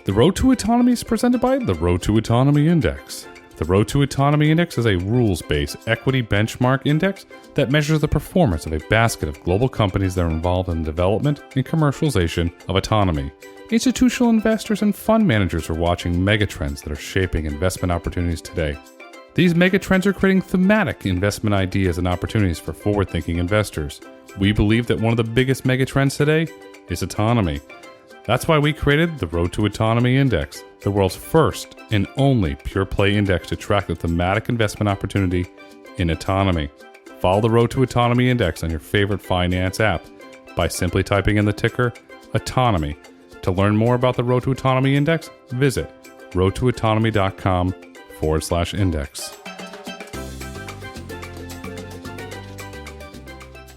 The Road to Autonomy is presented by the Road to Autonomy Index. The Road to Autonomy Index is a rules-based equity benchmark index that measures the performance of a basket of global companies that are involved in the development and commercialization of autonomy. Institutional investors and fund managers are watching megatrends that are shaping investment opportunities today. These megatrends are creating thematic investment ideas and opportunities for forward-thinking investors. We believe that one of the biggest megatrends today is autonomy. That's why we created the Road to Autonomy Index, the world's first and only pure-play index to track the thematic investment opportunity in autonomy. Follow the Road to Autonomy Index on your favorite finance app by simply typing in the ticker Autonomy. To learn more about the Road to Autonomy Index, visit roadtoautonomy.com/index.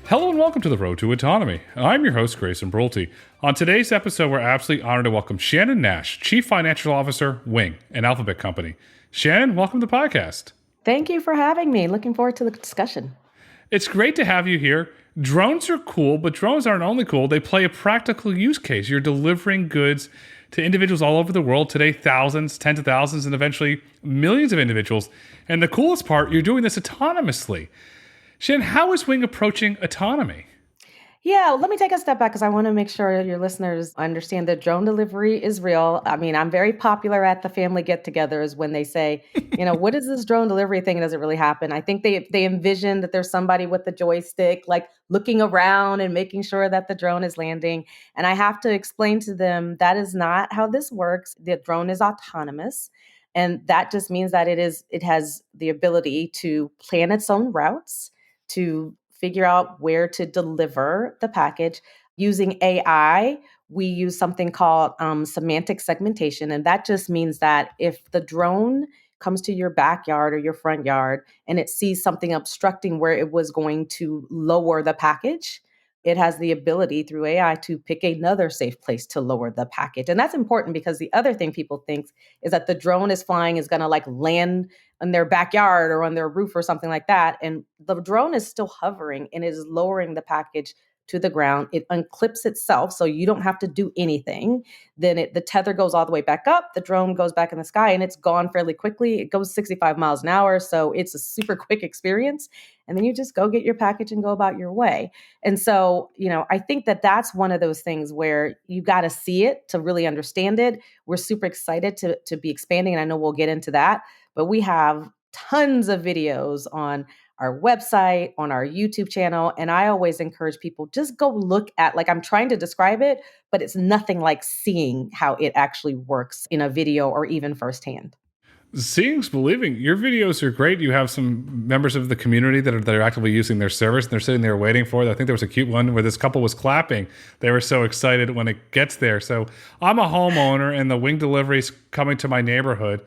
Hello and welcome to the Road to Autonomy. I'm your host, Grayson Brulte. On today's episode, we're absolutely honored to welcome Shannon Nash, Chief Financial Officer, Wing, an alphabet company. Shannon, welcome to the podcast. Thank you for having me. Looking forward to the discussion. It's great to have you here. Drones are cool, but drones aren't only cool. They play a practical use case. You're delivering goods to individuals all over the world today, thousands, tens of thousands, and eventually millions of individuals. And the coolest part, you're doing this autonomously. Shannon, how is Wing approaching autonomy? Yeah, let me take a step back because I want to make sure your listeners understand that drone delivery is real. I mean, I'm very popular at the family get-togethers when they say, what is this drone delivery thing? Does it really happen? I think they envision that there's somebody with the joystick, like looking around and making sure that the drone is landing. And I have to explain to them that is not how this works. The drone is autonomous. And that just means that it has the ability to plan its own routes, to figure out where to deliver the package. Using AI, we use something called semantic segmentation. And that just means that if the drone comes to your backyard or your front yard and it sees something obstructing where it was going to lower the package, it has the ability through AI to pick another safe place to lower the package. And that's important because the other thing people think is that the drone is flying is going to like land in their backyard or on their roof or something like that. And the drone is still hovering and is lowering the package to the ground. It unclips itself, so you don't have to do anything. Then the tether goes all the way back up. The drone goes back in the sky and it's gone fairly quickly. It goes 65 miles an hour. So it's a super quick experience. And then you just go get your package and go about your way. And so, I think that that's one of those things where you got to see it to really understand it. We're super excited to be expanding. And I know we'll get into that, but we have tons of videos on our website, on our YouTube channel. And I always encourage people, just go look at, I'm trying to describe it, but it's nothing like seeing how it actually works in a video or even firsthand. Seeing's believing. Your videos are great. You have some members of the community that are actively using their service, and they're sitting there waiting for it. I think there was a cute one where this couple was clapping. They were so excited when it gets there. So I'm a homeowner, and the Wing delivery's coming to my neighborhood.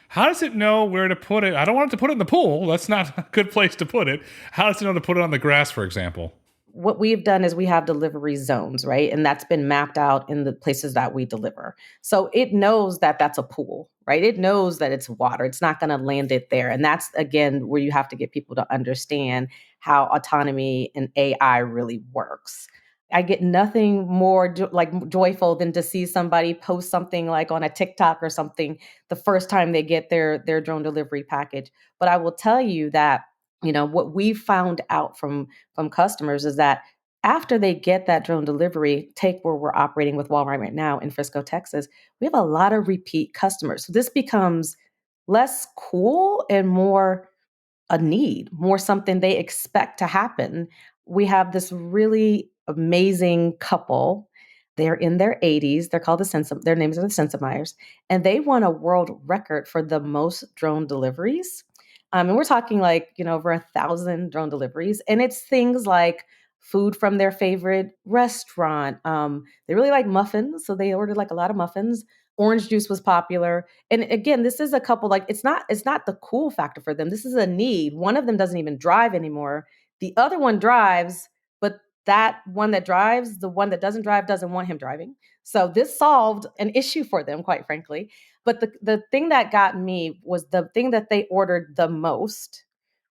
How does it know where to put it? I don't want it to put it in the pool. That's not a good place to put it. How does it know to put it on the grass, for example? What we've done is we have delivery zones, right? And that's been mapped out in the places that we deliver. So it knows that that's a pool, right? It knows that it's water. It's not going to land it there. And that's, again, where you have to get people to understand how autonomy and AI really works. I get nothing more joyful than to see somebody post something like on a TikTok or something the first time they get their drone delivery package. But I will tell you that, what we found out from customers is that after they get that drone delivery, take where we're operating with Walmart right now in Frisco, Texas, we have a lot of repeat customers. So this becomes less cool and more a need, more something they expect to happen. We have this really amazing couple. They're in their 80s. They're called their names are the Sensemeyers, and they won a world record for the most drone deliveries. And we're talking over 1,000 drone deliveries. And it's things like food from their favorite restaurant. They really like muffins. So they ordered a lot of muffins. Orange juice was popular. And again, this is a couple, it's not the cool factor for them. This is a need. One of them doesn't even drive anymore. The other one drives, but that one that drives, the one that doesn't drive doesn't want him driving. So this solved an issue for them, quite frankly. But the thing that got me was the thing that they ordered the most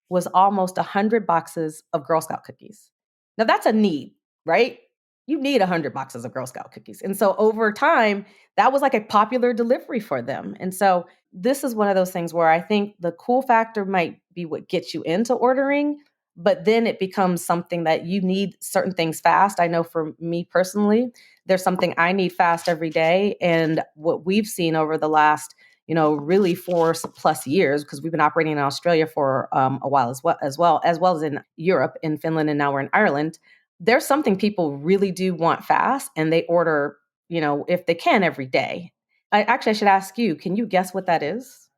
was almost 100 boxes of Girl Scout cookies. Now that's a need, right? you need 100 boxes of Girl Scout cookies. And so over time, that was like a popular delivery for them. And so this is one of those things where I think the cool factor might be what gets you into ordering, but then it becomes something that you need certain things fast. I know for me personally, there's something I need fast every day. And what we've seen over the last, really 4+ years, because we've been operating in Australia for a while as well as in Europe, in Finland, and now we're in Ireland. There's something people really do want fast, and they order, if they can, every day. I should ask you, can you guess what that is?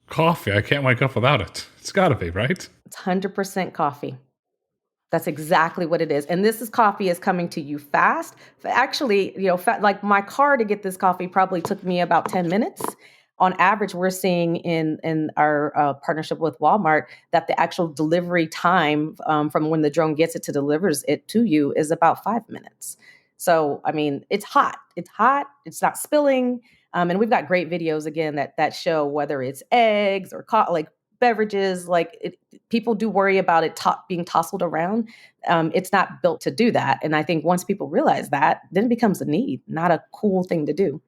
Coffee. I can't wake up without it. It's got to be, right? It's 100% coffee. That's exactly what it is. And this is coffee is coming to you fast. Actually, like my car to get this coffee probably took me about 10 minutes. On average, we're seeing in our partnership with Walmart that the actual delivery time from when the drone gets it to delivers it to you is about 5 minutes. So, I mean, it's hot. It's hot. It's not spilling. And we've got great videos again that show whether it's eggs or like beverages, like people do worry about it being tousled around. It's not built to do that. And I think once people realize that, then it becomes a need, not a cool thing to do.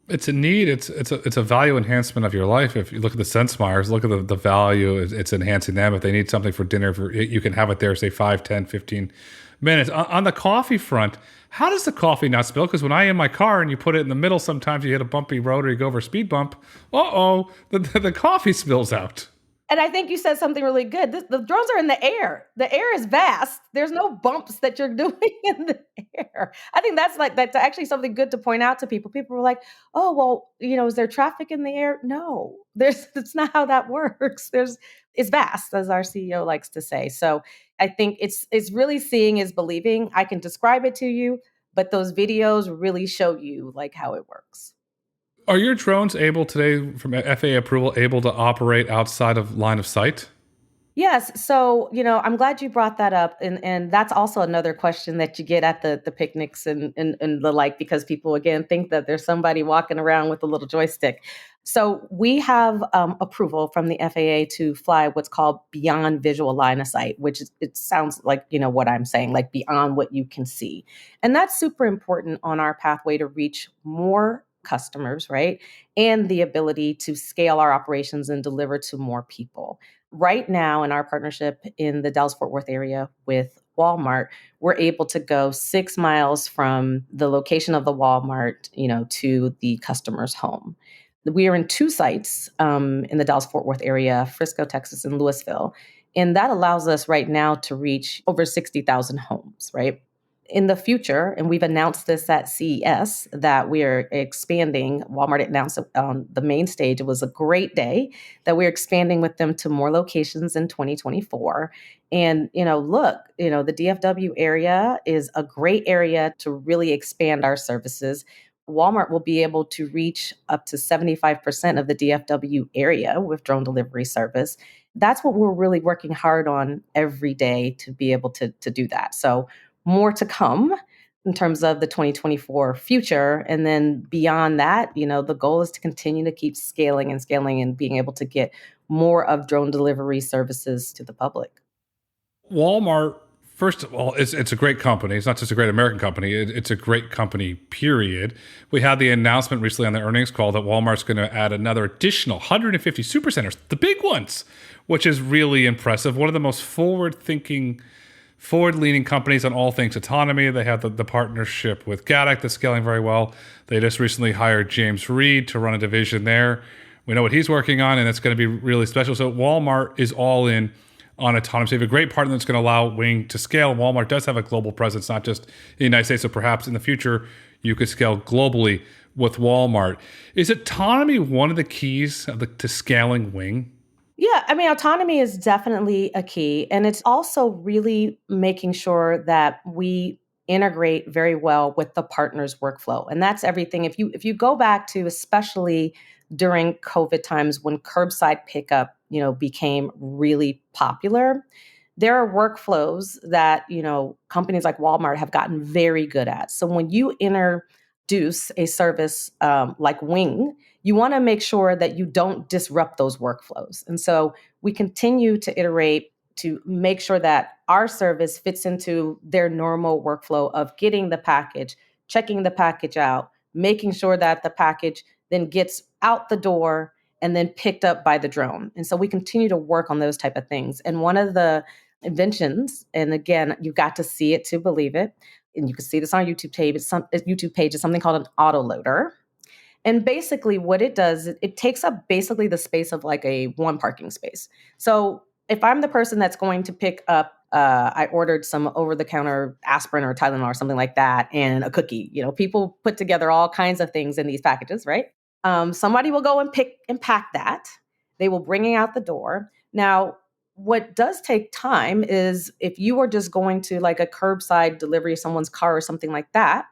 It's a need. It's a value enhancement of your life. If you look at the Sensemeyers, look at the value it's enhancing them. If they need something for dinner, you can have it there, say 5, 10, 15 minutes. On the coffee front, how does the coffee not spill? Because when I in my car and you put it in the middle, sometimes you hit a bumpy road or you go over a speed bump. The coffee spills out. And I think you said something really good. The drones are in the air. The air is vast. There's no bumps that you're doing in the air. I think that's actually something good to point out to people. People were like, "Oh, well, is there traffic in the air?" No, that's not how that works. It's vast, as our CEO likes to say. So I think it's really seeing is believing. I can describe it to you, but those videos really show you like how it works. Are your drones able today, from FAA approval, able to operate outside of line of sight? Yes. So, I'm glad you brought that up. And that's also another question that you get at the picnics and the like, because people, again, think that there's somebody walking around with a little joystick. So we have approval from the FAA to fly what's called beyond visual line of sight, which it sounds like, what I'm saying, like beyond what you can see. And that's super important on our pathway to reach more customers, right? And the ability to scale our operations and deliver to more people. Right now, in our partnership in the Dallas Fort Worth area with Walmart, we're able to go 6 miles from the location of the Walmart, to the customer's home. We are in 2 sites in the Dallas Fort Worth area, Frisco, Texas, and Louisville. And that allows us right now to reach over 60,000 homes, right? In the future, and we've announced this at CES, that we are expanding. Walmart announced it on the main stage. It was a great day that we're expanding with them to more locations in 2024. And, look, the DFW area is a great area to really expand our services. Walmart will be able to reach up to 75% of the DFW area with drone delivery service. That's what we're really working hard on every day to be able to do that. So more to come in terms of the 2024 future. And then beyond that, the goal is to continue to keep scaling and being able to get more of drone delivery services to the public. Walmart, first of all, it's a great company. It's not just a great American company. It's a great company, period. We had the announcement recently on the earnings call that Walmart's going to add another additional 150 supercenters, the big ones, which is really impressive. One of the most forward-leaning companies on all things autonomy. They have the partnership with Gatik that's scaling very well. They just recently hired James Reed to run a division there. We know what he's working on, and it's going to be really special. So Walmart is all in on autonomy. So you have a great partner that's going to allow Wing to scale. Walmart does have a global presence, not just in the United States. So perhaps in the future, you could scale globally with Walmart. Is autonomy one of the keys to scaling Wing? Yeah, I mean, autonomy is definitely a key. And it's also really making sure that we integrate very well with the partner's workflow. And that's everything. If you go back to, especially during COVID times when curbside pickup, became really popular, there are workflows that, companies like Walmart have gotten very good at. So when you introduce a service like Wing, you want to make sure that you don't disrupt those workflows. And so we continue to iterate to make sure that our service fits into their normal workflow of getting the package, checking the package out, making sure that the package then gets out the door and then picked up by the drone. And so we continue to work on those type of things. And one of the inventions, and again, you got to see it to believe it, and you can see this on our YouTube page. YouTube page is something called an autoloader. And basically, what it does, it takes up basically the space of like a one parking space. So if I'm the person that's going to pick up, I ordered some over the counter aspirin or Tylenol or something like that, and a cookie. People put together all kinds of things in these packages, right? Somebody will go and pick and pack that. They will bring it out the door. Now, what does take time is if you are just going to like a curbside delivery of someone's car or something like that,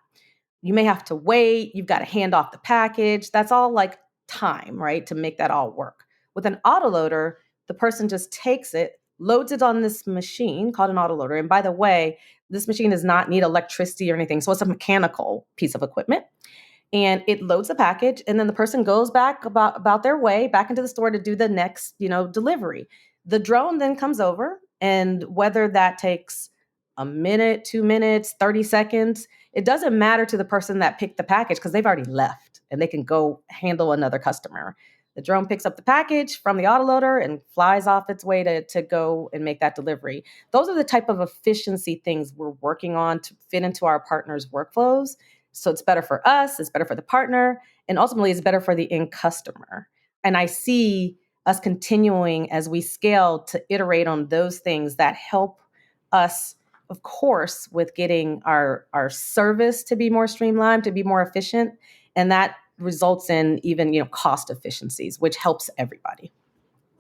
you may have to wait. You've got to hand off the package. That's all like time, right? To make that all work. With an autoloader, the person just takes it, loads it on this machine called an autoloader. And by the way, this machine does not need electricity or anything. So it's a mechanical piece of equipment. And it loads the package, and then the person goes back about their way back into the store to do the next delivery. The drone then comes over, and whether that takes a minute, 2 minutes, 30 seconds, it doesn't matter to the person that picked the package because they've already left and they can go handle another customer. The drone picks up the package from the autoloader and flies off its way to go and make that delivery. Those are the type of efficiency things we're working on to fit into our partners' workflows. So it's better for us, it's better for the partner, and ultimately it's better for the end customer. And I see us continuing as we scale to iterate on those things that help us, of course, with getting our service to be more streamlined, to be more efficient. And that results in even, cost efficiencies, which helps everybody.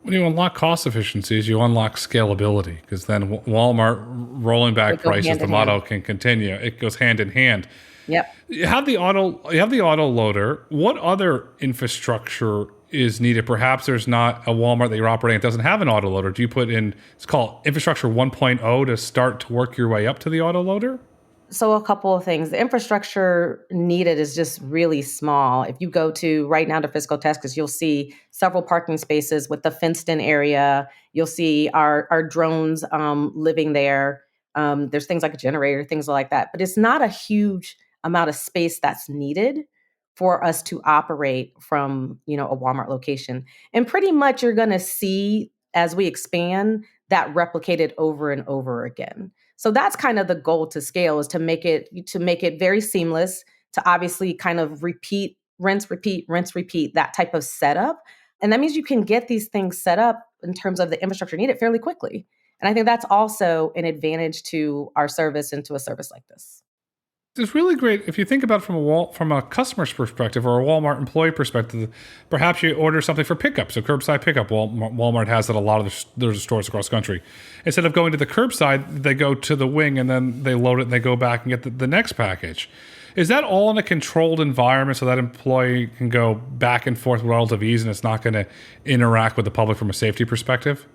When you unlock cost efficiencies, you unlock scalability, because then Walmart rolling back prices, the model can continue. It goes hand in hand. Yep. You have the auto loader. What other infrastructure is needed? Perhaps there's not a Walmart that you're operating that doesn't have an auto loader. Do you put in, it's called infrastructure 1.0 to start to work your way up to the auto loader? So a couple of things. The infrastructure needed is just really small. If you go to right now to Frisco, Texas, you'll see several parking spaces with the fenced-in area. You'll see our drones living there. There's things like a generator, things like that. But it's not a huge amount of space that's needed for us to operate from, a Walmart location. And pretty much you're going to see as we expand that replicated over and over again. So that's kind of the goal to scale, is to make it very seamless, to obviously kind of repeat, rinse, repeat, that type of setup. And that means you can get these things set up in terms of the infrastructure needed fairly quickly. And I think that's also an advantage to our service and to a service like this. It's really great if you think about it from a customer's perspective or a Walmart employee perspective. Perhaps you order something for pickup, so curbside pickup. Walmart has that a lot of their stores across the country. Instead of going to the curbside, they go to the wing and then they load it and they go back and get the next package. Is that all in a controlled environment so that employee can go back and forth with relative ease and it's not going to interact with the public from a safety perspective?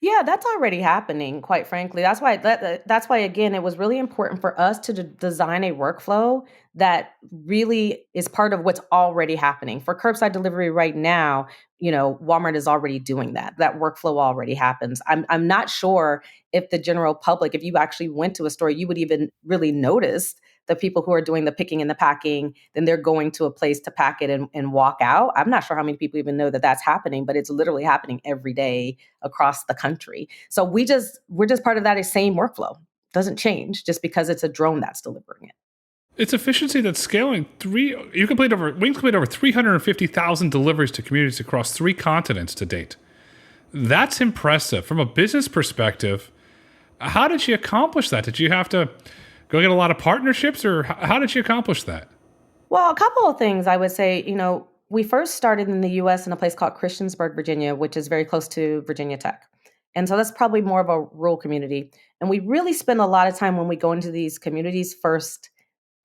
Yeah, that's already happening, quite frankly. That's why again, it was really important for us to design a workflow that really is part of what's already happening. For curbside delivery right now, Walmart is already doing that. That workflow already happens. I'm not sure if the general public, if you actually went to a store, you would even really notice the people who are doing the picking and the packing, then they're going to a place to pack it and walk out. I'm not sure how many people even know that that's happening, but it's literally happening every day across the country. So we're just part of that same workflow. Doesn't change just because it's a drone that's delivering it. It's efficiency that's scaling. We complete over 350,000 deliveries to communities across 3 continents to date. That's impressive. From a business perspective, how did you accomplish that? Did you have to go get a lot of partnerships, or how did you accomplish that? Well, a couple of things I would say. We first started in the U.S. in a place called Christiansburg, Virginia, which is very close to Virginia Tech. And so that's probably more of a rural community. And we really spend a lot of time when we go into these communities first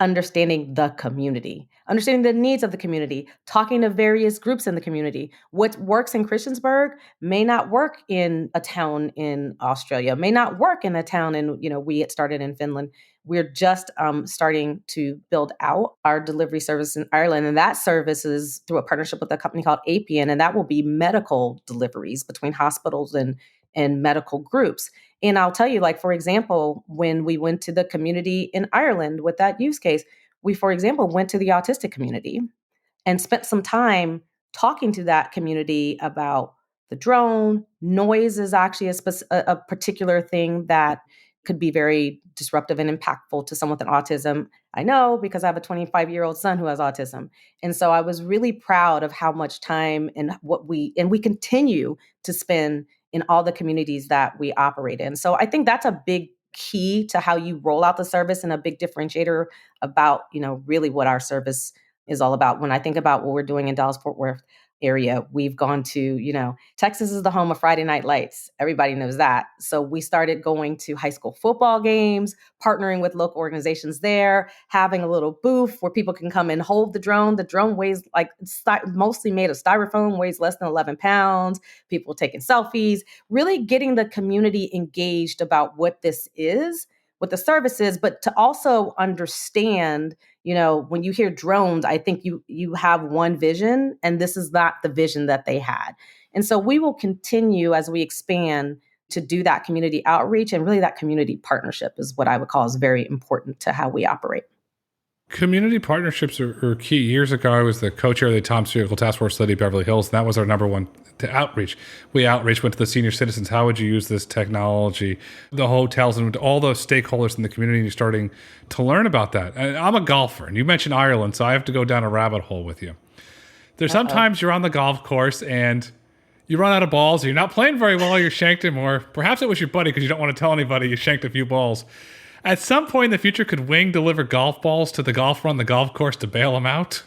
understanding the community, understanding the needs of the community, talking to various groups in the community. What works in Christiansburg may not work in a town in Australia, may not work in a town in, we had started in Finland. We're just starting to build out our delivery service in Ireland. And that service is through a partnership with a company called Appian. And that will be medical deliveries between hospitals and and medical groups. And I'll tell you, like, for example, when we went to the community in Ireland with that use case, we, for example, went to the autistic community and spent some time talking to that community about the drone. Noise is actually a particular thing that could be very disruptive and impactful to someone with autism. I know because I have a 25-year-old son who has autism. And so I was really proud of how much time and we continue to spend in all the communities that we operate in. So I think that's a big key to how you roll out the service and a big differentiator about, really what our service is all about. When I think about what we're doing in Dallas Fort Worth area, we've gone to, Texas is the home of Friday Night Lights. Everybody knows that. So we started going to high school football games, partnering with local organizations there, having a little booth where people can come and hold the drone. The drone weighs mostly made of styrofoam, weighs less than 11 pounds. People taking selfies, really getting the community engaged about what this is, what the service is, but to also understand, when you hear drones, I think you have one vision, and this is not the vision that they had. And so we will continue as we expand to do that community outreach, and really that community partnership is what I would call is very important to how we operate. Community partnerships are key. Years ago, I was the co-chair of the Atomic Vehicle Task Force Study Beverly Hills, and that was our number one to outreach. We went to the senior citizens. How would you use this technology? The hotels and all those stakeholders in the community, you're starting to learn about that. And I'm a golfer, and you mentioned Ireland, so I have to go down a rabbit hole with you. There's sometimes you're on the golf course and you run out of balls, or you're not playing very well, or you're shanked him, or perhaps it was your buddy because you don't want to tell anybody you shanked a few balls. At some point in the future, could Wing deliver golf balls to the golfer on the golf course to bail him out?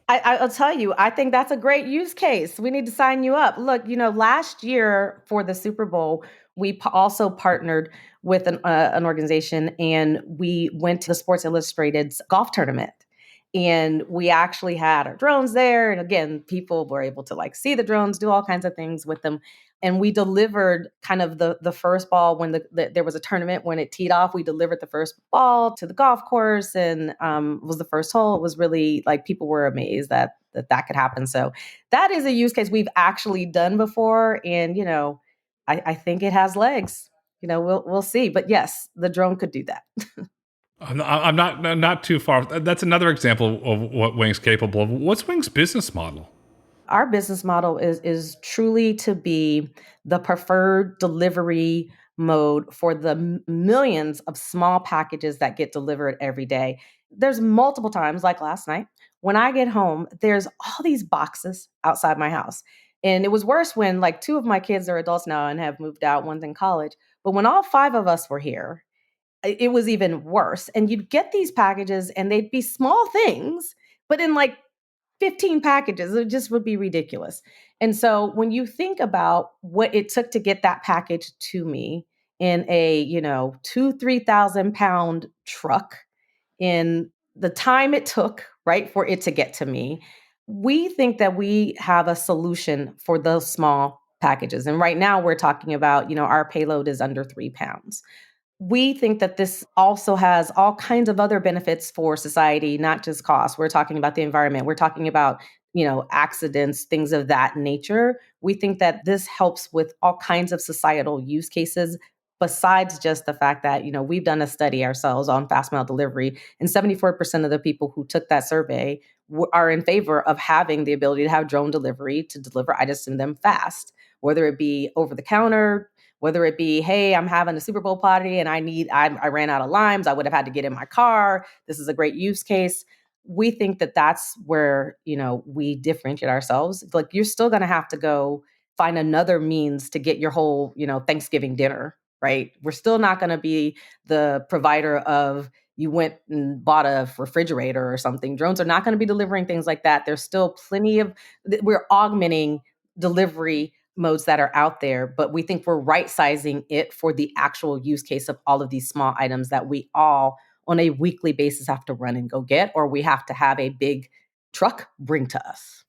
I'll tell you, I think that's a great use case. We need to sign you up. Look, last year for the Super Bowl, we also partnered with an organization, and we went to the Sports Illustrated's golf tournament. And we actually had our drones there. And again, people were able to see the drones, do all kinds of things with them. And we delivered kind of the first ball when there was a tournament when it teed off. We delivered the first ball to the golf course, and it was the first hole. It was really people were amazed that could happen. So that is a use case we've actually done before, and I think it has legs. We'll see. But yes, the drone could do that. I'm not too far. That's another example of what Wing's capable of. What's Wing's business model? Our business model is truly to be the preferred delivery mode for the millions of small packages that get delivered every day. There's multiple times, like last night, when I get home, there's all these boxes outside my house. And it was worse when two of my kids are adults now and have moved out, one's in college. But when all five of us were here, it was even worse. And you'd get these packages and they'd be small things, but in 15 packages, it just would be ridiculous. And so when you think about what it took to get that package to me in a, 3,000 pound truck, in the time it took, right, for it to get to me, we think that we have a solution for those small packages. And right now we're talking about, our payload is under 3 pounds. We think that this also has all kinds of other benefits for society, not just cost. We're talking about the environment. We're talking about, accidents, things of that nature. We think that this helps with all kinds of societal use cases, besides just the fact that, we've done a study ourselves on fast mile delivery, and 74% of the people who took that survey are in favor of having the ability to have drone delivery to deliver items to them fast, whether it be over the counter, whether it be, hey, I'm having a Super Bowl party and I ran out of limes. I would have had to get in my car. This is a great use case. We think that that's where, we differentiate ourselves. You're still going to have to go find another means to get your whole, Thanksgiving dinner, right? We're still not going to be the provider of, you went and bought a refrigerator or something. Drones are not going to be delivering things like that. There's still we're augmenting delivery modes that are out there, but we think we're right sizing it for the actual use case of all of these small items that we all on a weekly basis have to run and go get, or we have to have a big truck bring to us.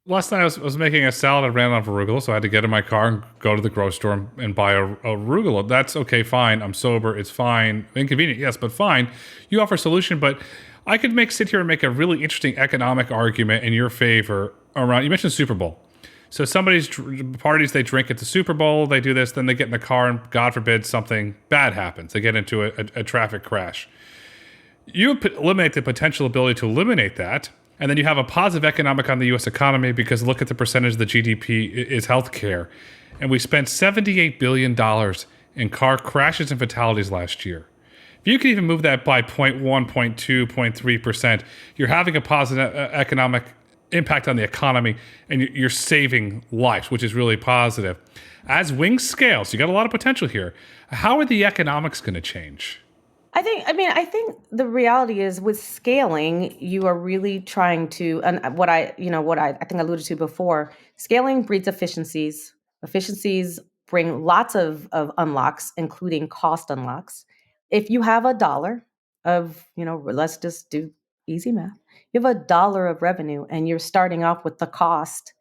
Last night I was making a salad. I ran out of arugula, so I had to get in my car and go to the grocery store and buy a arugula. That's okay, fine. I'm sober. It's fine. Inconvenient, yes, but fine. You offer a solution, but I could sit here and make a really interesting economic argument in your favor around, you mentioned Super Bowl. So somebody's parties, they drink at the Super Bowl, they do this, then they get in the car and God forbid something bad happens. They get into a traffic crash. You eliminate the potential ability to eliminate that, and then you have a positive economic on the U.S. economy because look at the percentage of the GDP is healthcare. And we spent $78 billion in car crashes and fatalities last year. If you can even move that by 0.1, 0.2, 0.3%, you're having a positive economic impact on the economy, and you're saving lives, which is really positive. As Wings scales, you got a lot of potential here. How are the economics going to change? I think the reality is with scaling, you are really trying to, and what I think I alluded to before, scaling breeds efficiencies. Efficiencies bring lots of unlocks, including cost unlocks. If you have a dollar of, let's just do easy math. You have a dollar of revenue and you're starting off with the cost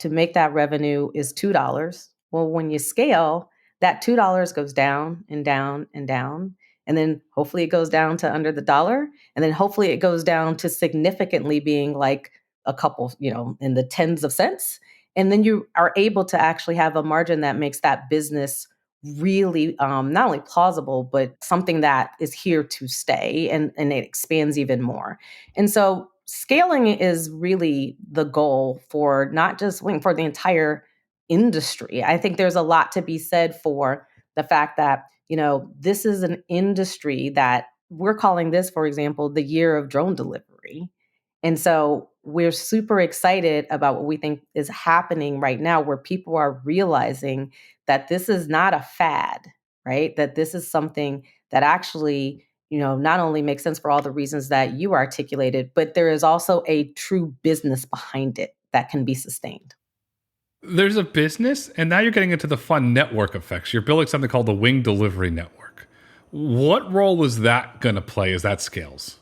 to make that revenue is $2. Well, when you scale, that $2 goes down and down and down. And then hopefully it goes down to under the dollar. And then hopefully it goes down to significantly being like a couple, in the tens of cents. And then you are able to actually have a margin that makes that business really not only plausible, but something that is here to stay and it expands even more. And so scaling is really the goal for not just Wing, for the entire industry. I think there's a lot to be said for the fact that this is an industry that we're calling this, for example, the year of drone delivery. And so we're super excited about what we think is happening right now, where people are realizing that this is not a fad, right? That this is something that actually, not only makes sense for all the reasons that you articulated, but there is also a true business behind it that can be sustained. There's a business, and now you're getting into the fun network effects. You're building something called the Wing Delivery Network. What role is that going to play as that scales?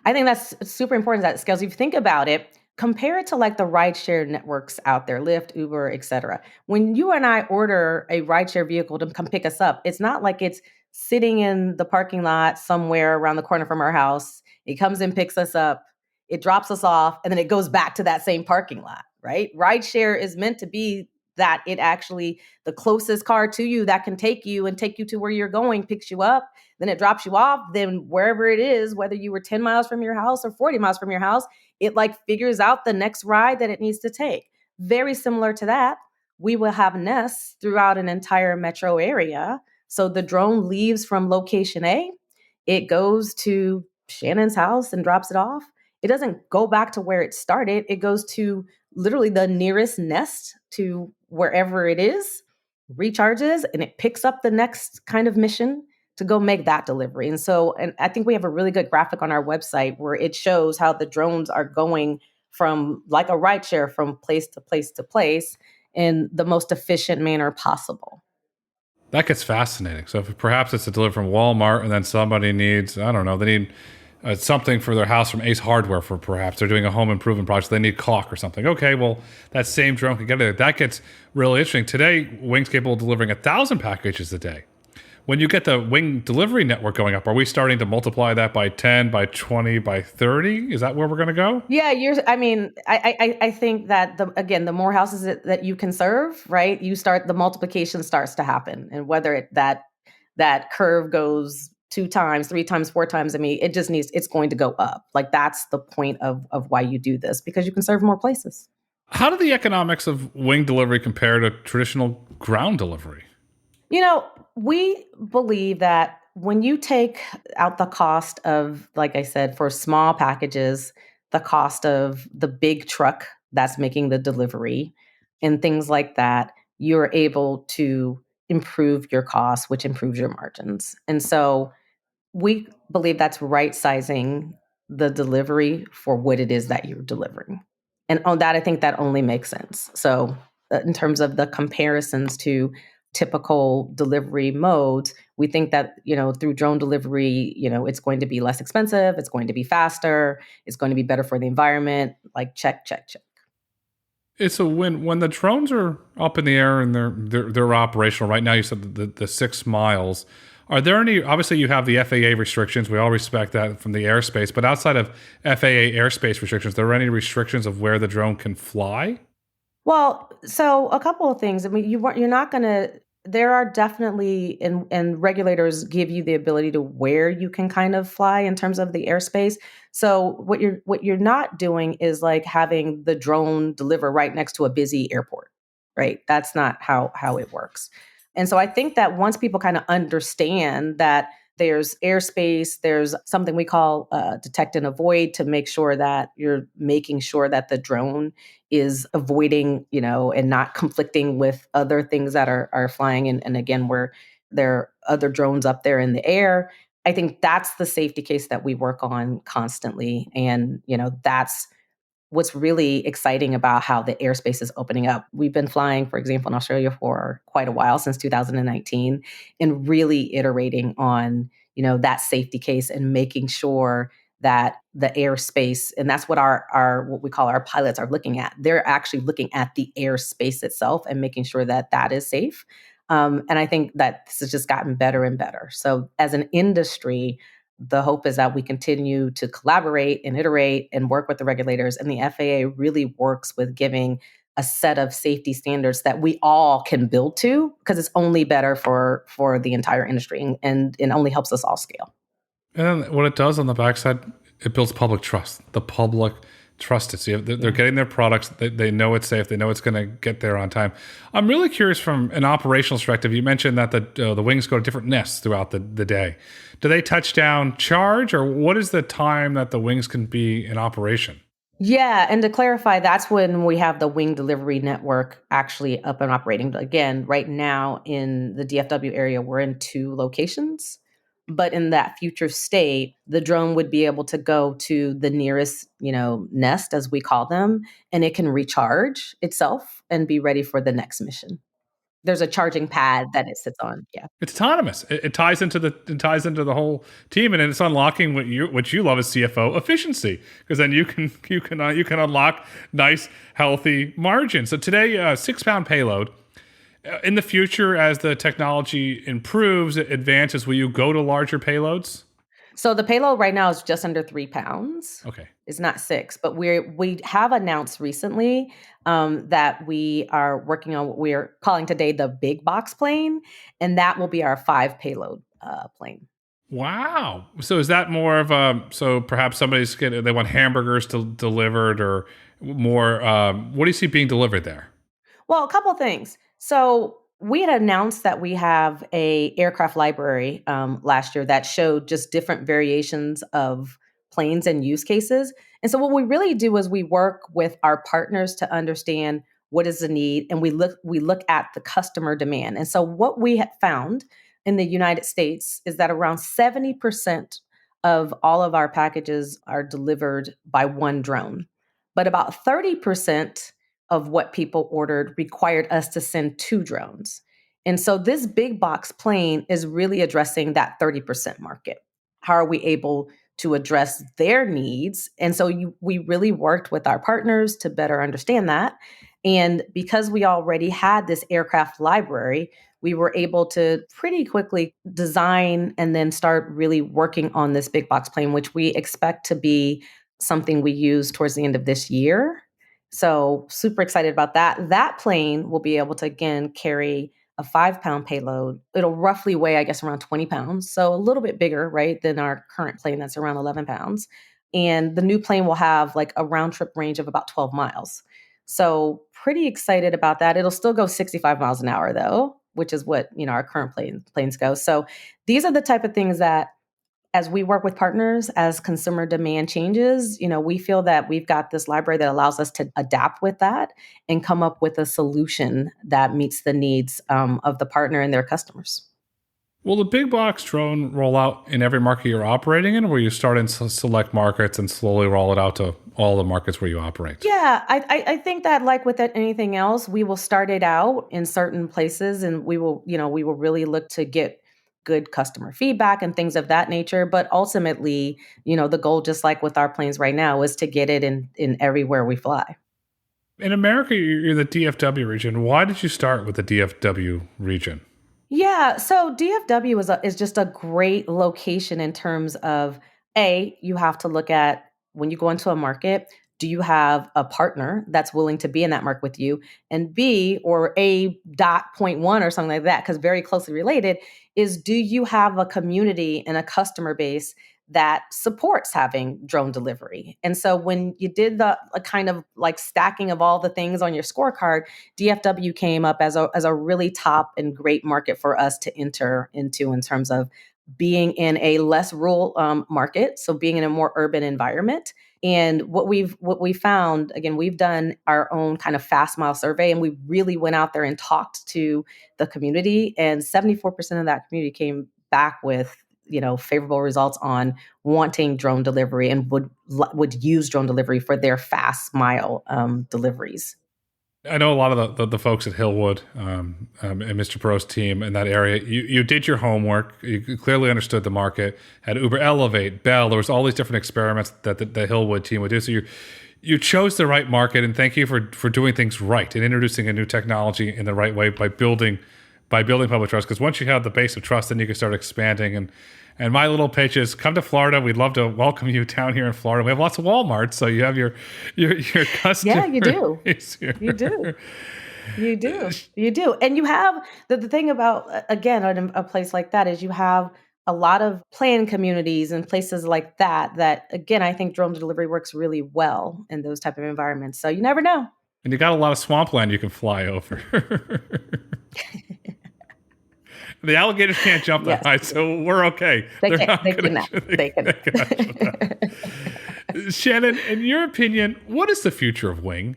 I think that's super important that it scales. If you think about it, compare it to like the rideshare networks out there, Lyft, Uber, et cetera. When you and I order a rideshare vehicle to come pick us up, it's not like it's sitting in the parking lot somewhere around the corner from our house. It comes and picks us up, it drops us off, and then it goes back to that same parking lot, right? Rideshare is meant to be that it actually, the closest car to you that can take you and take you to where you're going, picks you up, then it drops you off, then wherever it is, whether you were 10 miles from your house or 40 miles from your house, it like figures out the next ride that it needs to take. Very similar to that, we will have nests throughout an entire metro area. So the drone leaves from location A, it goes to Shannon's house and drops it off. It doesn't go back to where it started. It goes to literally the nearest nest to wherever it is, recharges, and it picks up the next kind of mission to go make that delivery. And I think we have a really good graphic on our website where it shows how the drones are going from like a rideshare from place to place to place in the most efficient manner possible. That gets fascinating. So if perhaps it's a delivery from Walmart and then somebody needs, I don't know, they need something for their house from Ace Hardware for perhaps they're doing a home improvement project. They need caulk or something. Okay, well, that same drone can get it. That gets really interesting. Today, Wing's capable of delivering 1,000 packages a day. When you get the Wing delivery network going up, are we starting to multiply that by 10, by 20, by 30? Is that where we're going to go? Yeah, I think that the more houses that you can serve, right? The multiplication starts to happen, and whether that curve goes 2 times, 3 times, 4 times, it's going to go up. Like that's the point of why you do this, because you can serve more places. How do the economics of Wing delivery compare to traditional ground delivery? We believe that when you take out the cost of, like I said, for small packages, the cost of the big truck that's making the delivery and things like that, you're able to improve your costs, which improves your margins. And so we believe that's right sizing the delivery for what it is that you're delivering. And on that, I think that only makes sense. So in terms of the comparisons to typical delivery modes, we think that, through drone delivery, it's going to be less expensive, it's going to be faster, it's going to be better for the environment, like check, check, check. It's a win. When the drones are up in the air and they're operational right now, you said the 6 miles. Are there any, obviously you have the FAA restrictions, we all respect that from the airspace, but outside of FAA airspace restrictions, are there any restrictions of where the drone can fly? Well, so a couple of things. I mean, you're not gonna there are definitely and regulators give you the ability to where you can kind of fly in terms of the airspace. So what you're not doing is like having the drone deliver right next to a busy airport, right? That's not how it works. And so I think that once people kind of understand that there's airspace, there's something we call detect and avoid to make sure that you're making sure that the drone is avoiding, and not conflicting with other things that are flying. And again, where there are other drones up there in the air. I think that's the safety case that we work on constantly. And, that's what's really exciting about how the airspace is opening up. We've been flying, for example, in Australia for quite a while, since 2019, and really iterating on, that safety case and making sure that the airspace, and that's what our what we call our pilots are looking at. They're actually looking at the airspace itself and making sure that that is safe. And I think that this has just gotten better and better. So as an industry, the hope is that we continue to collaborate and iterate and work with the regulators. And the FAA really works with giving a set of safety standards that we all can build to, because it's only better for the entire industry, and it only helps us all scale. And then what it does on the backside, it builds public trust. The public trust it. So they're Yeah. getting their products. They know it's safe. They know it's going to get there on time. I'm really curious from an operational perspective. You mentioned that the wings go to different nests throughout the day. Do they touch down charge, or what is the time that the wings can be in operation? Yeah, and to clarify, that's when we have the wing delivery network actually up and operating. Again, right now in the DFW area, we're in two locations, but in that future state, the drone would be able to go to the nearest, nest, as we call them, and it can recharge itself and be ready for the next mission. There's a charging pad that it sits on. Yeah. It's autonomous. It ties into the whole team, and it's unlocking what you love as CFO efficiency, because then you can unlock nice healthy margins. So today, 6 pound payload. In the future, as the technology improves, it advances, will you go to larger payloads? So the payload right now is just under 3 pounds. Okay. It's not six, but we have announced recently that we are working on what we're calling today the big box plane, and that will be our 5 payload plane. Wow. So is that more of a, so perhaps they want hamburgers delivered, or more, what do you see being delivered there? Well, a couple things. So we had announced that we have a aircraft library last year that showed just different variations of planes and use cases. And so what we really do is we work with our partners to understand what is the need, and we look at the customer demand. And so what we have found in the United States is that around 70% of all of our packages are delivered by one drone, but about 30% of what people ordered required us to send 2 drones. And so this big box plane is really addressing that 30% market. How are we able to address their needs? And so we really worked with our partners to better understand that. And because we already had this aircraft library, we were able to pretty quickly design and then start really working on this big box plane, which we expect to be something we use towards the end of this year. So super excited about that. That plane will be able to again carry a 5 pound payload. It'll roughly weigh, I guess, around 20 pounds. So a little bit bigger, right, than our current plane that's around 11 pounds. And the new plane will have like a round trip range of about 12 miles. So pretty excited about that. It'll still go 65 miles an hour though, which is what, our current planes go. So these are the type of things that as we work with partners, as consumer demand changes, we feel that we've got this library that allows us to adapt with that and come up with a solution that meets the needs of the partner and their customers. Will the big box drone roll out in every market you're operating in, or will you start in select markets and slowly roll it out to all the markets where you operate? Yeah, I think that like with anything else, we will start it out in certain places, and we will really look to get good customer feedback and things of that nature. But ultimately, the goal, just like with our planes right now, is to get it in everywhere we fly. In America, you're in the DFW region. Why did you start with the DFW region? Yeah, so DFW is just a great location in terms of you have to look at when you go into a market. do you have a partner that's willing to be in that market with you? And B, or A dot point one or something like that, because very closely related, is do you have a community and a customer base that supports having drone delivery? And so when you did the a kind of like stacking of all the things on your scorecard, DFW came up as a really top and great market for us to enter into in terms of being in a less rural market, so being in a more urban environment. And what we found, again, we've done our own kind of fast mile survey, and we really went out there and talked to the community, and 74% of that community came back with favorable results on wanting drone delivery and would use drone delivery for their fast mile deliveries. I know a lot of the folks at Hillwood and Mr. Pro's team in that area. You did your homework. You clearly understood the market. Had Uber Elevate, Bell. There was all these different experiments that the Hillwood team would do. So you chose the right market, and thank you for doing things right and introducing a new technology in the right way by building public trust. Because once you have the base of trust, then you can start expanding. And my little pitch is come to Florida. We'd love to welcome you down here in Florida. We have lots of Walmarts, so you have your customer. Yeah, you do. You do. You do. You do. And you have the thing about, again, a place like that is you have a lot of planned communities and places like that, again, I think drone delivery works really well in those type of environments. So you never know. And you got a lot of swampland you can fly over. The alligators can't jump that high, so we're okay. They cannot. Shannon, in your opinion, what is the future of Wing?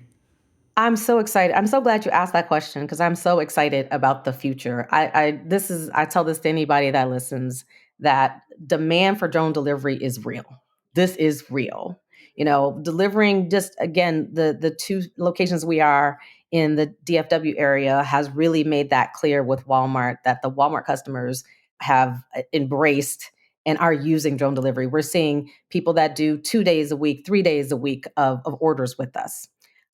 I'm so excited. I'm so glad you asked that question because I'm so excited about the future. I tell this to anybody that listens that demand for drone delivery is real. This is real. Delivering just again the two locations we are in the DFW area has really made that clear with Walmart that the Walmart customers have embraced and are using drone delivery. We're seeing people that do 2 days a week, 3 days a week of orders with us.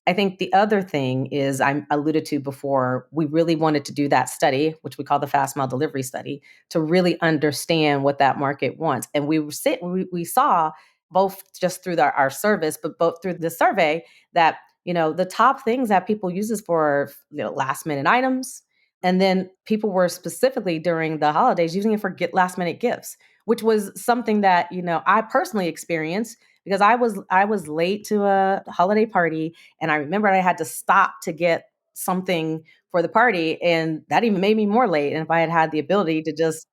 I think the other thing is I alluded to before, we really wanted to do that study, which we call the fast mile delivery study, to really understand what that market wants. And we saw both just through our service, but both through the survey that, the top things that people use this for, last minute items. And then people were specifically during the holidays using it for last minute gifts, which was something that, I personally experienced because I was late to a holiday party, and I remembered I had to stop to get something for the party, and that even made me more late. And if I had had the ability to just,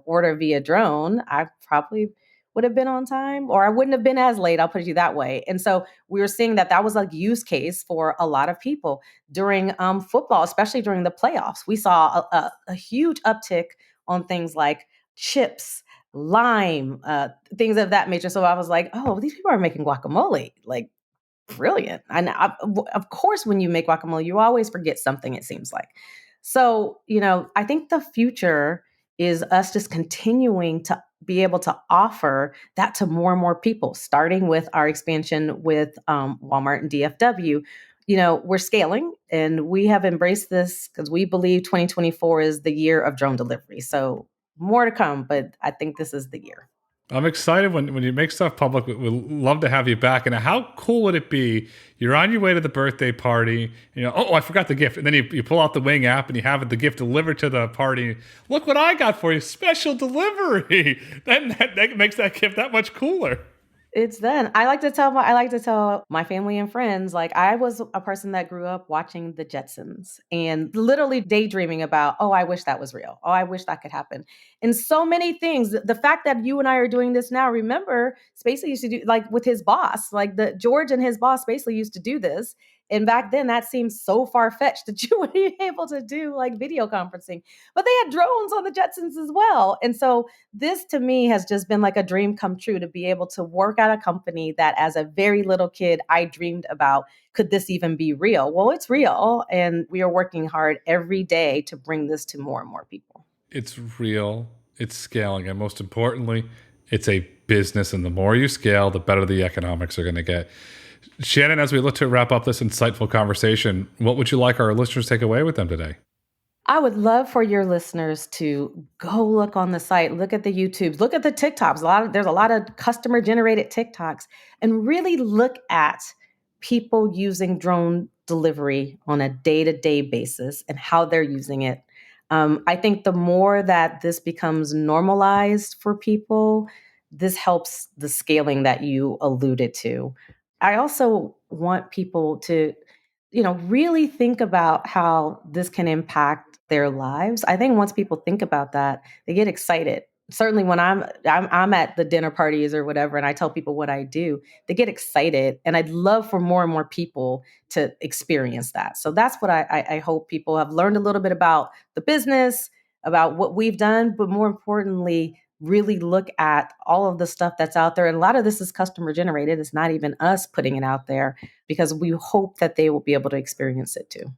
order via drone, I probably would have been on time, or I wouldn't have been as late. I'll put it that way. And so we were seeing that was a use case for a lot of people during football, especially during the playoffs. We saw a huge uptick on things like chips, lime, things of that nature. So I was like, oh, these people are making guacamole. Like, brilliant. And of course, when you make guacamole, you always forget something, it seems like. So, I think the future is us just continuing to be able to offer that to more and more people, starting with our expansion with Walmart and DFW. We're scaling, and we have embraced this because we believe 2024 is the year of drone delivery. So more to come, but I think this is the year. I'm excited when you make stuff public. We'd love to have you back. And how cool would it be? You're on your way to the birthday party. Oh, I forgot the gift. And then you pull out the Wing app and you have the gift delivered to the party. Look what I got for you. Special delivery. That makes that gift that much cooler. It's done. I like to tell my family and friends, like I was a person that grew up watching the Jetsons and literally daydreaming about, oh, I wish that was real. Oh, I wish that could happen. And so many things. The fact that you and I are doing this now, remember, Spacely used to do like with his boss, like the George and his boss Spacely used to do this. And back then that seemed so far-fetched that you would be able to do like video conferencing. But they had drones on the Jetsons as well. And so this to me has just been like a dream come true to be able to work at a company that as a very little kid, I dreamed about, could this even be real? Well, it's real. And we are working hard every day to bring this to more and more people. It's real, it's scaling, and most importantly, it's a business. And the more you scale, the better the economics are going to get. Shannon, as we look to wrap up this insightful conversation, what would you like our listeners to take away with them today? I would love for your listeners to go look on the site, look at the YouTubes, look at the TikToks. There's a lot of customer generated TikToks, and really look at people using drone delivery on a day-to-day basis and how they're using it. I think the more that this becomes normalized for people, this helps the scaling that you alluded to. I also want people to, really think about how this can impact their lives. I think once people think about that, they get excited. Certainly when I'm at the dinner parties or whatever, and I tell people what I do, they get excited. And I'd love for more and more people to experience that. So that's what I hope people have learned a little bit about the business, about what we've done, but more importantly, really look at all of the stuff that's out there. And a lot of this is customer generated. It's not even us putting it out there because we hope that they will be able to experience it too.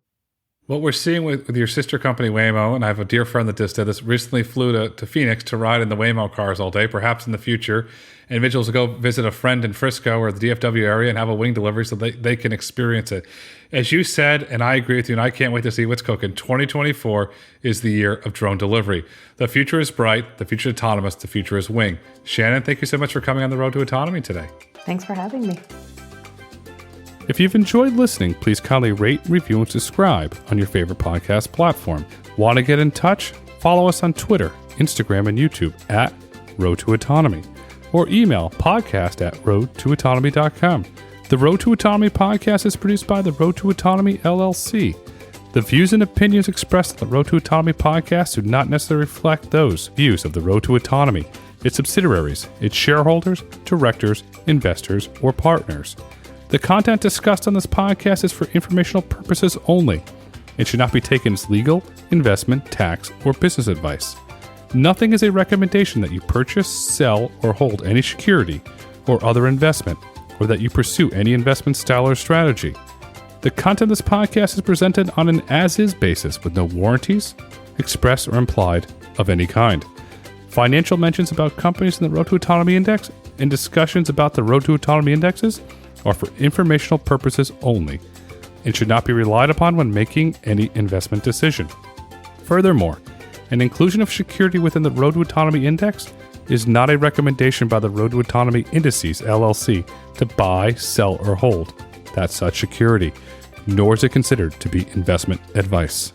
What we're seeing with your sister company, Waymo, and I have a dear friend that just did this, recently flew to Phoenix to ride in the Waymo cars all day. Perhaps in the future, individuals will go visit a friend in Frisco or the DFW area and have a wing delivery so they can experience it. As you said, and I agree with you, and I can't wait to see what's cooking, 2024 is the year of drone delivery. The future is bright, the future is autonomous, the future is wing. Shannon, thank you so much for coming on the Road to Autonomy today. Thanks for having me. If you've enjoyed listening, please kindly rate, review, and subscribe on your favorite podcast platform. Want to get in touch? Follow us on Twitter, Instagram, and YouTube at Road to Autonomy, or email podcast@roadtoautonomy.com. The Road to Autonomy podcast is produced by the Road to Autonomy LLC. The views and opinions expressed on the Road to Autonomy podcast do not necessarily reflect those views of the Road to Autonomy, its subsidiaries, its shareholders, directors, investors, or partners. The content discussed on this podcast is for informational purposes only. It should not be taken as legal, investment, tax, or business advice. Nothing is a recommendation that you purchase, sell, or hold any security or other investment, or that you pursue any investment style or strategy. The content of this podcast is presented on an as-is basis with no warranties, express or implied, of any kind. Financial mentions about companies in the Road to Autonomy Index and discussions about the Road to Autonomy Indexes are for informational purposes only and should not be relied upon when making any investment decision. Furthermore, an inclusion of security within the Road to Autonomy Index is not a recommendation by the Road to Autonomy Indices LLC to buy, sell, or hold that such security, nor is it considered to be investment advice.